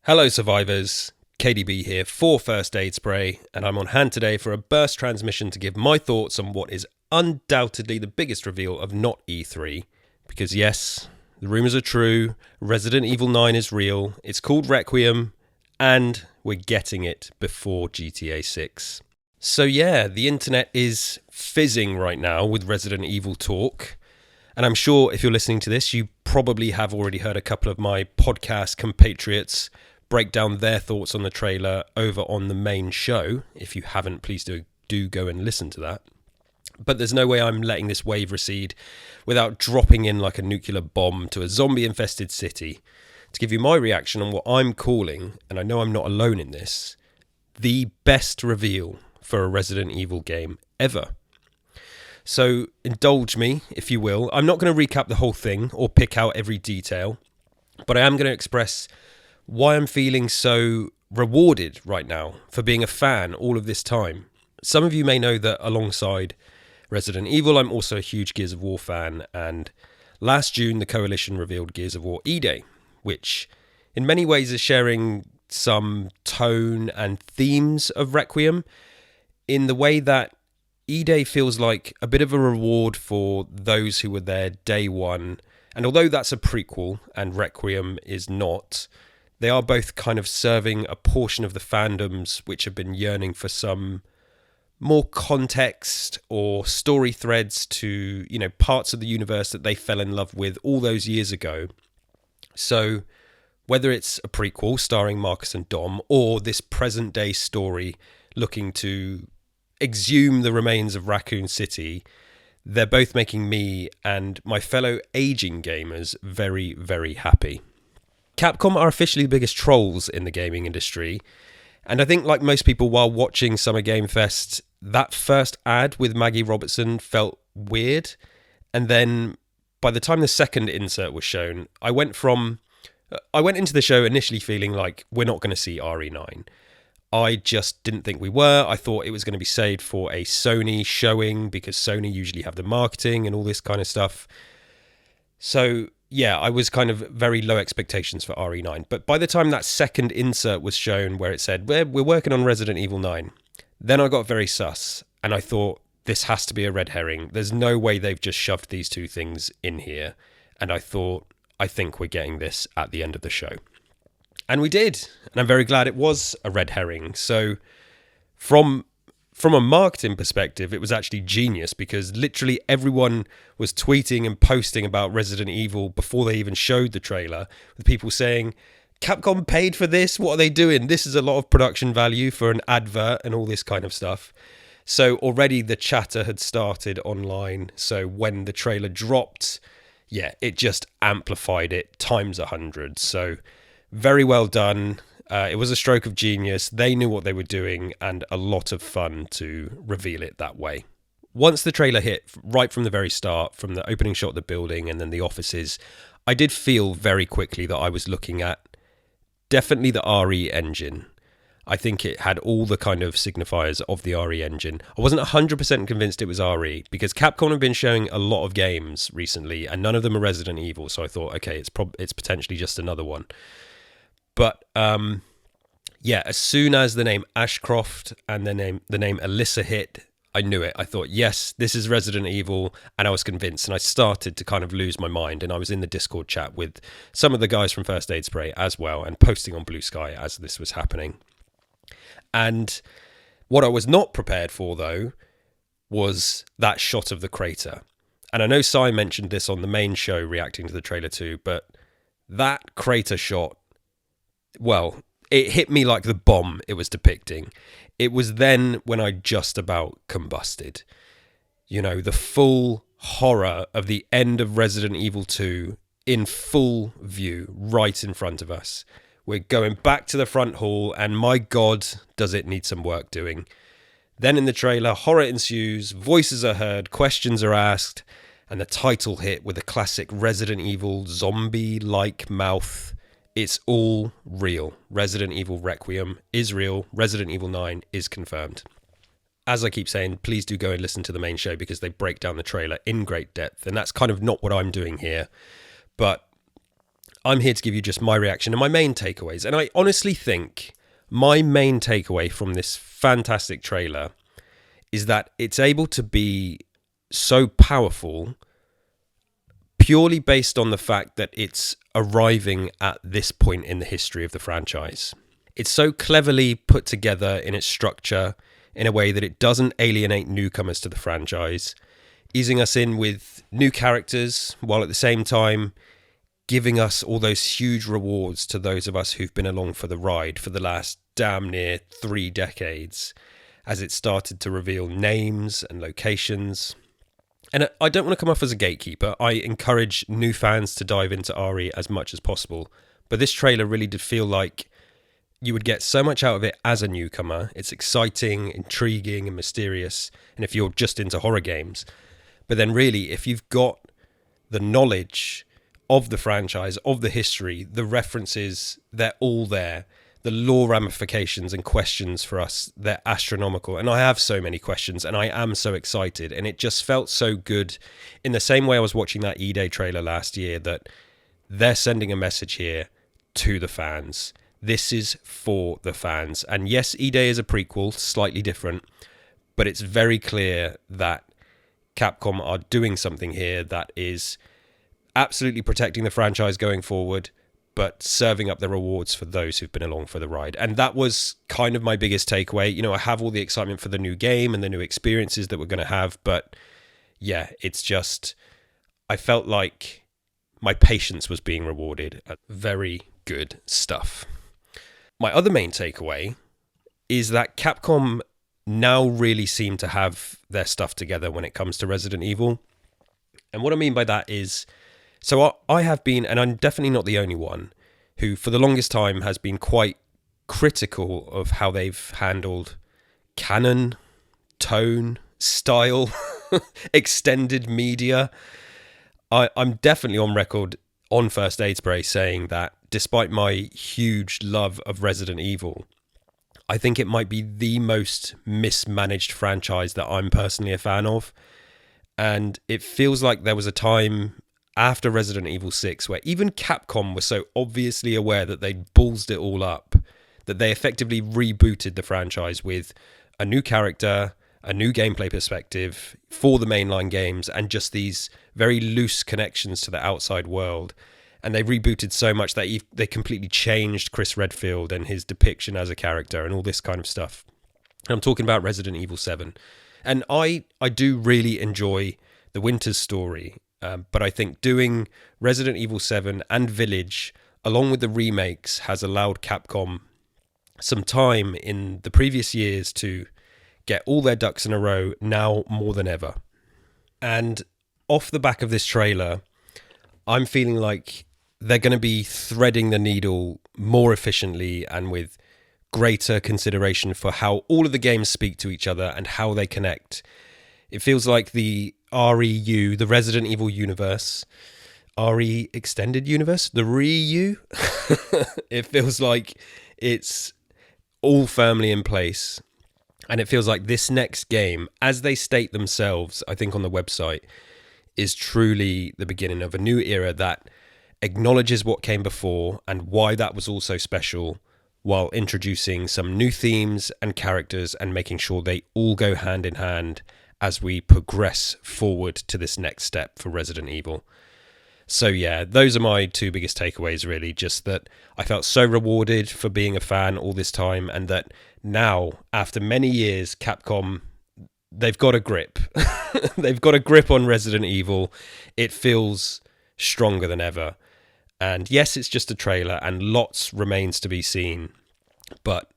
Hello survivors, KDB here for First Aid Spray, and I'm on hand today for a burst transmission to give my thoughts on what is undoubtedly the biggest reveal of not E3. Because yes, the rumours are true, Resident Evil 9 is real, it's called Requiem, and we're getting it before GTA 6. So yeah, the internet is fizzing right now with Resident Evil talk. And I'm sure if you're listening to this, you probably have already heard a couple of my podcast compatriots break down their thoughts on the trailer over on the main show. If you haven't, please do go and listen to that. But there's no way I'm letting this wave recede without dropping in like a nuclear bomb to a zombie-infested city to give you my reaction on what I'm calling, and I know I'm not alone in this, the best reveal for a Resident Evil game ever. So indulge me, if you will. I'm not going to recap the whole thing or pick out every detail, but I am going to express why I'm feeling so rewarded right now for being a fan all of this time. Some of you may know that alongside Resident Evil, I'm also a huge Gears of War fan, and last June the Coalition revealed Gears of War E-Day, which in many ways is sharing some tone and themes of Requiem in the way that E-Day feels like a bit of a reward for those who were there day one. And although that's a prequel and Requiem is not, they are both kind of serving a portion of the fandoms which have been yearning for some more context or story threads to, parts of the universe that they fell in love with all those years ago. So whether it's a prequel starring Marcus and Dom or this present day story looking to exhume the remains of Raccoon City, they're both making me and my fellow aging gamers very, very happy. Capcom are officially the biggest trolls in the gaming industry, and I think like most people while watching Summer Game Fest, that first ad with Maggie Robertson felt weird, and then by the time the second insert was shown, I went into the show initially feeling like we're not going to see RE9. I just didn't think we were. I thought it was going to be saved for a Sony showing because Sony usually have the marketing and all this kind of stuff. So yeah, I was kind of very low expectations for RE9. But by the time that second insert was shown where it said, we're working on Resident Evil 9, then I got very sus. And I thought, this has to be a red herring. There's no way they've just shoved these two things in here. And I thought, I think we're getting this at the end of the show. And we did, and I'm very glad it was a red herring. So from a marketing perspective, it was actually genius because literally everyone was tweeting and posting about Resident Evil before they even showed the trailer, with people saying, Capcom paid for this? What are they doing? This is a lot of production value for an advert and all this kind of stuff. So already the chatter had started online. So when the trailer dropped, yeah, it just amplified it times 100. So very well done. It was a stroke of genius. They knew what they were doing and a lot of fun to reveal it that way. Once the trailer hit, right from the very start, from the opening shot of the building and then the offices, I did feel very quickly that I was looking at definitely the RE engine. I think it had all the kind of signifiers of the RE engine. I wasn't 100% convinced it was RE because Capcom have been showing a lot of games recently and none of them are Resident Evil. So I thought, okay, it's potentially just another one. But yeah, as soon as the name Ashcroft and the name Alyssa hit, I knew it. I thought, yes, this is Resident Evil, and I was convinced. And I started to kind of lose my mind. And I was in the Discord chat with some of the guys from First Aid Spray as well, and posting on Blue Sky as this was happening. And what I was not prepared for, though, was that shot of the crater. And I know Si mentioned this on the main show reacting to the trailer too, but that crater shot, well, it hit me like the bomb it was depicting. It was then when I just about combusted. The full horror of the end of Resident Evil 2 in full view right in front of us. We're going back to the front hall and my God, does it need some work doing. Then in the trailer, horror ensues, voices are heard, questions are asked, and the title hit with a classic Resident Evil zombie-like mouth. It's all real. Resident Evil Requiem is real. Resident Evil 9 is confirmed. As I keep saying, please do go and listen to the main show because they break down the trailer in great depth. And that's kind of not what I'm doing here. But I'm here to give you just my reaction and my main takeaways. And I honestly think my main takeaway from this fantastic trailer is that it's able to be so powerful purely based on the fact that it's arriving at this point in the history of the franchise. It's so cleverly put together in its structure in a way that it doesn't alienate newcomers to the franchise, easing us in with new characters while at the same time giving us all those huge rewards to those of us who've been along for the ride for the last damn near 3 decades, as it started to reveal names and locations. And I don't want to come off as a gatekeeper. I encourage new fans to dive into RE as much as possible. But this trailer really did feel like you would get so much out of it as a newcomer. It's exciting, intriguing, and mysterious. And if you're just into horror games. But then really, if you've got the knowledge of the franchise, of the history, the references, they're all there. The lore ramifications and questions for us, they're astronomical. And I have so many questions and I am so excited. And it just felt so good in the same way I was watching that E-Day trailer last year, that they're sending a message here to the fans. This is for the fans. And yes, E-Day is a prequel, slightly different, but it's very clear that Capcom are doing something here that is absolutely protecting the franchise going forward, but serving up the rewards for those who've been along for the ride. And that was kind of my biggest takeaway. You know, I have all the excitement for the new game and the new experiences that we're going to have, but yeah, it's just, I felt like my patience was being rewarded. Very good stuff. My other main takeaway is that Capcom now really seem to have their stuff together when it comes to Resident Evil. And what I mean by that is, so I have been, and I'm definitely not the only one, who for the longest time has been quite critical of how they've handled canon, tone, style, extended media. I'm definitely on record on First Aid Spray saying that despite my huge love of Resident Evil, I think it might be the most mismanaged franchise that I'm personally a fan of. And it feels like there was a time after Resident Evil 6 where even Capcom was so obviously aware that they'd ballsed it all up, that they effectively rebooted the franchise with a new character, a new gameplay perspective for the mainline games, and just these very loose connections to the outside world. And they rebooted so much that they completely changed Chris Redfield and his depiction as a character and all this kind of stuff. I'm talking about Resident Evil 7. And I do really enjoy the Winters story. But I think doing Resident Evil 7 and Village, along with the remakes, has allowed Capcom some time in the previous years to get all their ducks in a row, now more than ever. And off the back of this trailer, I'm feeling like they're going to be threading the needle more efficiently and with greater consideration for how all of the games speak to each other and how they connect. It feels like the REU, the Resident Evil universe, RE Extended Universe, the REU, it feels like it's all firmly in place. And it feels like this next game, as they state themselves, I think on the website, is truly the beginning of a new era that acknowledges what came before and why that was also special, while introducing some new themes and characters and making sure they all go hand in hand as we progress forward to this next step for Resident Evil. So yeah, those are my 2 biggest takeaways really, just that I felt so rewarded for being a fan all this time, and that now, after many years, Capcom, they've got a grip. They've got a grip on Resident Evil. It feels stronger than ever. And yes, it's just a trailer and lots remains to be seen, but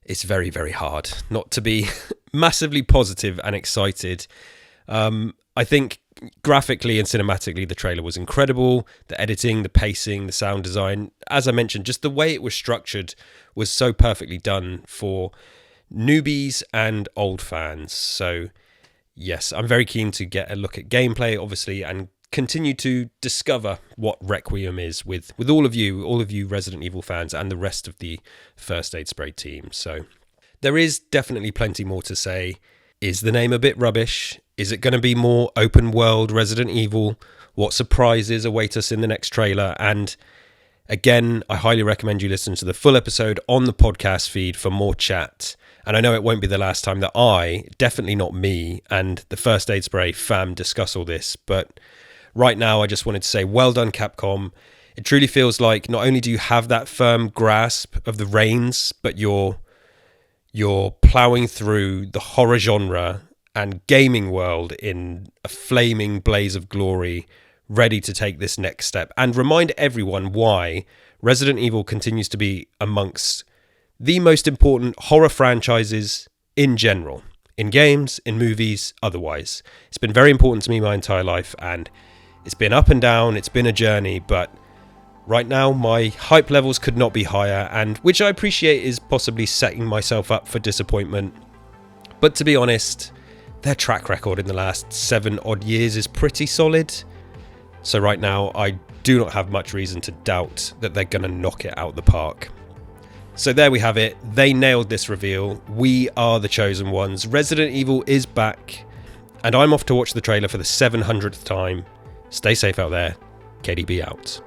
it's very, very hard not to be massively positive and excited. I think graphically and cinematically, the trailer was incredible. The editing, the pacing, the sound design, as I mentioned, just the way it was structured was so perfectly done for newbies and old fans. So yes, I'm very keen to get a look at gameplay, obviously, and continue to discover what Requiem is with all of you Resident Evil fans and the rest of the First Aid Spray team. So there is definitely plenty more to say. Is the name a bit rubbish? Is it going to be more open world Resident Evil? What surprises await us in the next trailer? And Again, I highly recommend you listen to the full episode on the podcast feed for more chat. And I know it won't be the last time that I, definitely not me, and the First Aid Spray fam discuss all this. But right now, I just wanted to say, well done, Capcom. It truly feels like not only do you have that firm grasp of the reins, but you're ploughing through the horror genre and gaming world in a flaming blaze of glory, ready to take this next step and remind everyone why Resident Evil continues to be amongst the most important horror franchises in general, in games, in movies, otherwise. It's been very important to me my entire life, and it's been up and down, it's been a journey, but right now my hype levels could not be higher, and which I appreciate is possibly setting myself up for disappointment. But to be honest, their track record in the last 7 odd years is pretty solid. So right now, I do not have much reason to doubt that they're going to knock it out the park. So there we have it. They nailed this reveal. We are the chosen ones. Resident Evil is back. And I'm off to watch the trailer for the 700th time. Stay safe out there. KDB out.